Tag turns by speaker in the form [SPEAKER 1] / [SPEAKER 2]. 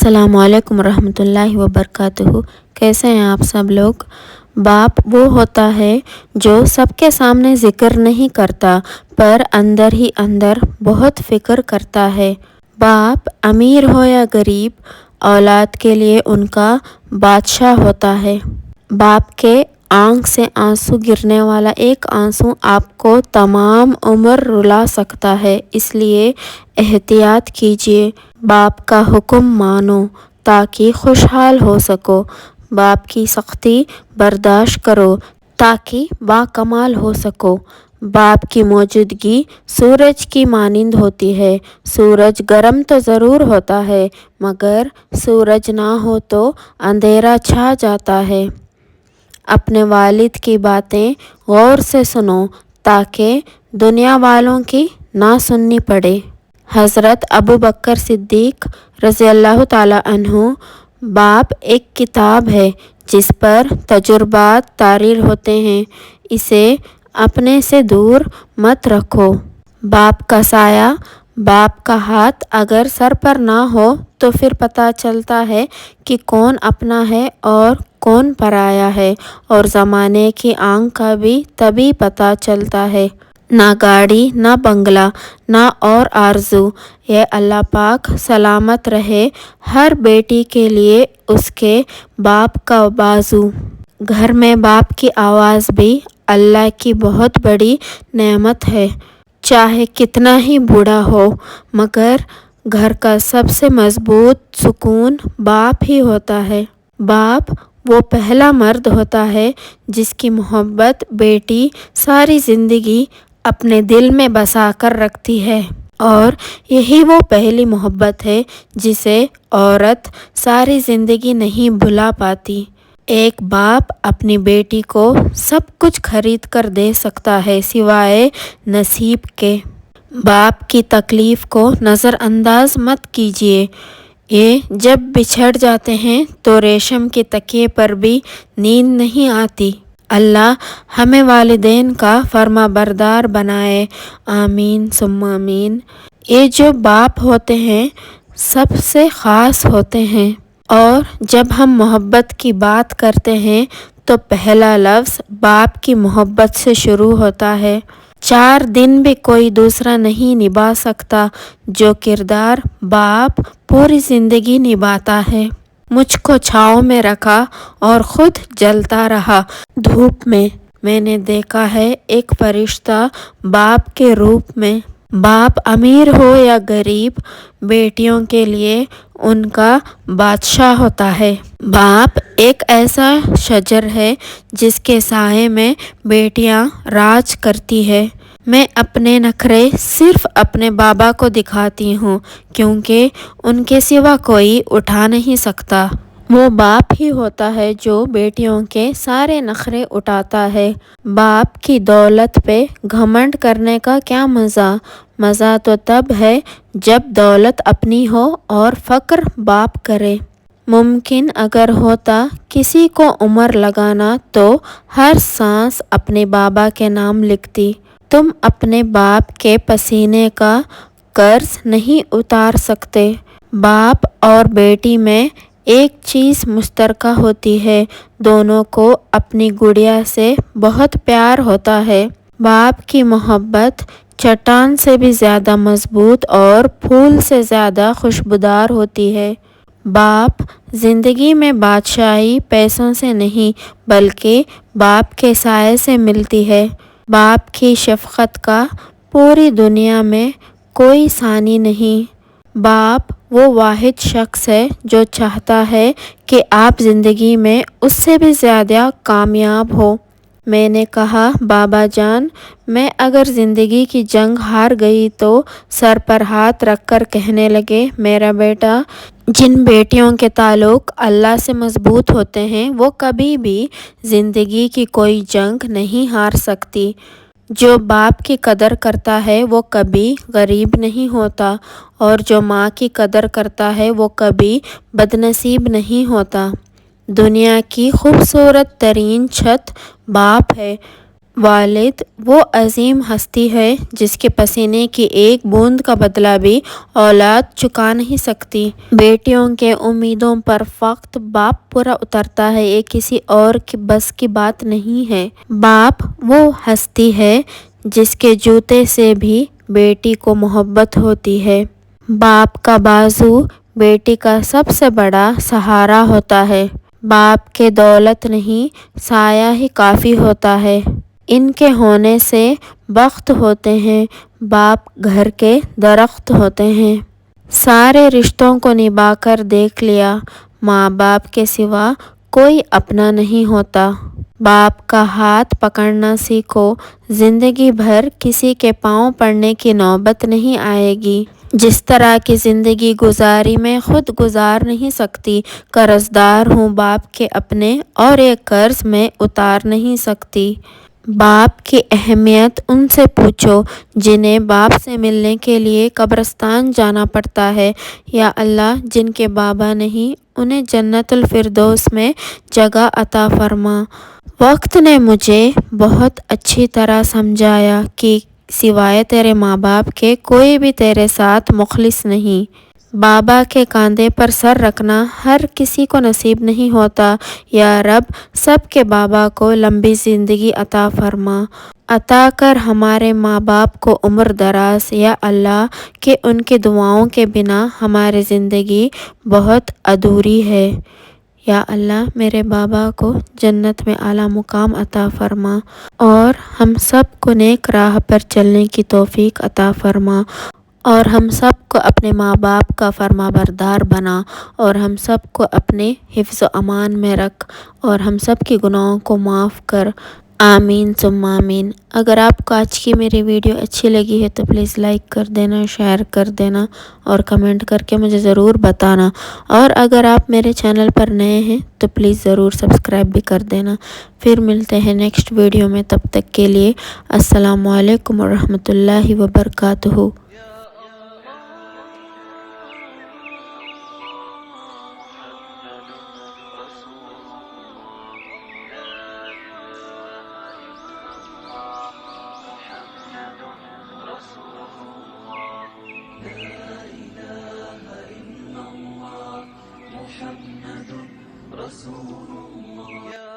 [SPEAKER 1] السلام علیکم ورحمۃ اللہ وبرکاتہ۔ کیسے ہیں آپ سب لوگ؟ باپ وہ ہوتا ہے جو سب کے سامنے ذکر نہیں کرتا پر اندر ہی اندر بہت فکر کرتا ہے۔ باپ امیر ہو یا غریب، اولاد کے لیے ان کا بادشاہ ہوتا ہے۔ باپ کے آنکھ سے آنسو گرنے والا ایک آنسو آپ کو تمام عمر رلا سکتا ہے، اس لیے احتیاط کیجیے۔ باپ کا حکم مانو تاکہ خوشحال ہو سکو۔ باپ کی سختی برداشت کرو تاکہ باکمال ہو سکو۔ باپ کی موجودگی سورج کی مانند ہوتی ہے۔ سورج گرم تو ضرور ہوتا ہے مگر سورج نہ ہو تو اندھیرا چھا جاتا ہے۔ اپنے والد کی باتیں غور سے سنو تاکہ دنیا والوں کی نہ سننی پڑے۔ حضرت ابوبکر صدیق رضی اللہ تعالیٰ عنہ۔ باپ ایک کتاب ہے جس پر تجربات طاری ہوتے ہیں، اسے اپنے سے دور مت رکھو۔ باپ کا سایہ، باپ کا ہاتھ اگر سر پر نہ ہو تو پھر پتہ چلتا ہے کہ کون اپنا ہے اور کون پرایا ہے، اور زمانے کی آنکھ کا بھی تبھی پتہ چلتا ہے۔ نہ گاڑی، نہ بنگلہ، نہ اور آرزو، یہ اللہ پاک سلامت رہے ہر بیٹی کے لیے اس کے باپ کا بازو۔ گھر میں باپ کی آواز بھی اللہ کی بہت بڑی نعمت ہے۔ چاہے کتنا ہی بوڑھا ہو مگر گھر کا سب سے مضبوط سکون باپ ہی ہوتا ہے۔ باپ وہ پہلا مرد ہوتا ہے جس کی محبت بیٹی ساری زندگی اپنے دل میں بسا کر رکھتی ہے، اور یہی وہ پہلی محبت ہے جسے عورت ساری زندگی نہیں بھلا پاتی۔ ایک باپ اپنی بیٹی کو سب کچھ خرید کر دے سکتا ہے سوائے نصیب کے۔ باپ کی تکلیف کو نظر انداز مت کیجیے، یہ جب بچھڑ جاتے ہیں تو ریشم کے تکیے پر بھی نیند نہیں آتی۔ اللہ ہمیں والدین کا فرما بردار بنائے، آمین ثم آمین۔ یہ جو باپ ہوتے ہیں سب سے خاص ہوتے ہیں، اور جب ہم محبت کی بات کرتے ہیں تو پہلا لفظ باپ کی محبت سے شروع ہوتا ہے۔ 4 دن بھی کوئی دوسرا نہیں نبھا سکتا جو کردار باپ پوری زندگی نبھاتا ہے۔ مجھ کو چھاؤں میں رکھا اور خود جلتا رہا دھوپ میں۔ میں نے دیکھا ہے ایک فرشتہ باپ کے روپ میں۔ باپ امیر ہو یا غریب، بیٹیوں کے لیے ان کا بادشاہ ہوتا ہے۔ باپ ایک ایسا شجر ہے جس کے سائے میں بیٹیاں راج کرتی ہے۔ میں اپنے نخرے صرف اپنے بابا کو دکھاتی ہوں کیونکہ ان کے سوا کوئی اٹھا نہیں سکتا۔ وہ باپ ہی ہوتا ہے جو بیٹیوں کے سارے نخرے اٹھاتا ہے۔ باپ کی دولت پہ گھمنڈ کرنے کا کیا مزہ؟ مزہ تو تب ہے جب دولت اپنی ہو اور فخر باپ کرے۔ ممکن اگر ہوتا کسی کو عمر لگانا تو ہر سانس اپنے بابا کے نام لکھتی۔ تم اپنے باپ کے پسینے کا قرض نہیں اتار سکتے۔ باپ اور بیٹی میں ایک چیز مشترکہ ہوتی ہے، دونوں کو اپنی گڑیا سے بہت پیار ہوتا ہے۔ باپ کی محبت چٹان سے بھی زیادہ مضبوط اور پھول سے زیادہ خوشبودار ہوتی ہے۔ باپ زندگی میں بادشاہی پیسوں سے نہیں بلکہ باپ کے سائے سے ملتی ہے۔ باپ کی شفقت کا پوری دنیا میں کوئی ثانی نہیں۔ باپ وہ واحد شخص ہے جو چاہتا ہے کہ آپ زندگی میں اس سے بھی زیادہ کامیاب ہو۔ میں نے کہا بابا جان، میں اگر زندگی کی جنگ ہار گئی تو سر پر ہاتھ رکھ کر کہنے لگے، میرا بیٹا، جن بیٹیوں کے تعلق اللہ سے مضبوط ہوتے ہیں وہ کبھی بھی زندگی کی کوئی جنگ نہیں ہار سکتی۔ جو باپ کی قدر کرتا ہے وہ کبھی غریب نہیں ہوتا، اور جو ماں کی قدر کرتا ہے وہ کبھی بدنصیب نہیں ہوتا۔ دنیا کی خوبصورت ترین چھت باپ ہے۔ والد وہ عظیم ہستی ہے جس کے پسینے کی ایک بوند کا بدلہ بھی اولاد چکا نہیں سکتی۔ بیٹیوں کے امیدوں پر وقت باپ پورا اترتا ہے، یہ کسی اور کی بس کی بات نہیں ہے۔ باپ وہ ہستی ہے جس کے جوتے سے بھی بیٹی کو محبت ہوتی ہے۔ باپ کا بازو بیٹی کا سب سے بڑا سہارا ہوتا ہے۔ باپ کے دولت نہیں، سایہ ہی کافی ہوتا ہے۔ ان کے ہونے سے بخت ہوتے ہیں، باپ گھر کے درخت ہوتے ہیں۔ سارے رشتوں کو نبھا کر دیکھ لیا، ماں باپ کے سوا کوئی اپنا نہیں ہوتا۔ باپ کا ہاتھ پکڑنا سیکھو، زندگی بھر کسی کے پاؤں پڑنے کی نوبت نہیں آئے گی۔ جس طرح کی زندگی گزاری میں خود گزار نہیں سکتی، قرضدار ہوں باپ کے اپنے اور یہ قرض میں اتار نہیں سکتی۔ باپ کی اہمیت ان سے پوچھو جنہیں باپ سے ملنے کے لیے قبرستان جانا پڑتا ہے۔ یا اللہ، جن کے بابا نہیں انہیں جنت الفردوس میں جگہ عطا فرما۔ وقت نے مجھے بہت اچھی طرح سمجھایا کہ سوائے تیرے ماں باپ کے کوئی بھی تیرے ساتھ مخلص نہیں۔ بابا کے کاندھے پر سر رکھنا ہر کسی کو نصیب نہیں ہوتا۔ یا رب، سب کے بابا کو لمبی زندگی عطا فرما، عطا کر ہمارے ماں باپ کو عمر دراز۔ یا اللہ، کہ ان کی دعاؤں کے بنا ہماری زندگی بہت ادھوری ہے۔ یا اللہ، میرے بابا کو جنت میں اعلیٰ مقام عطا فرما اور ہم سب کو نیک راہ پر چلنے کی توفیق عطا فرما، اور ہم سب کو اپنے ماں باپ کا فرما بردار بنا، اور ہم سب کو اپنے حفظ و امان میں رکھ، اور ہم سب کی گناہوں کو معاف کر۔ آمین ثم آمین۔ اگر آپ کو آج کی میری ویڈیو اچھی لگی ہے تو پلیز لائک کر دینا، شیئر کر دینا اور کمنٹ کر کے مجھے ضرور بتانا، اور اگر آپ میرے چینل پر نئے ہیں تو پلیز ضرور سبسکرائب بھی کر دینا۔ پھر ملتے ہیں نیکسٹ ویڈیو میں، تب تک کے لیے السلام علیکم ورحمۃ اللہ وبرکاتہ۔
[SPEAKER 2] رسول الله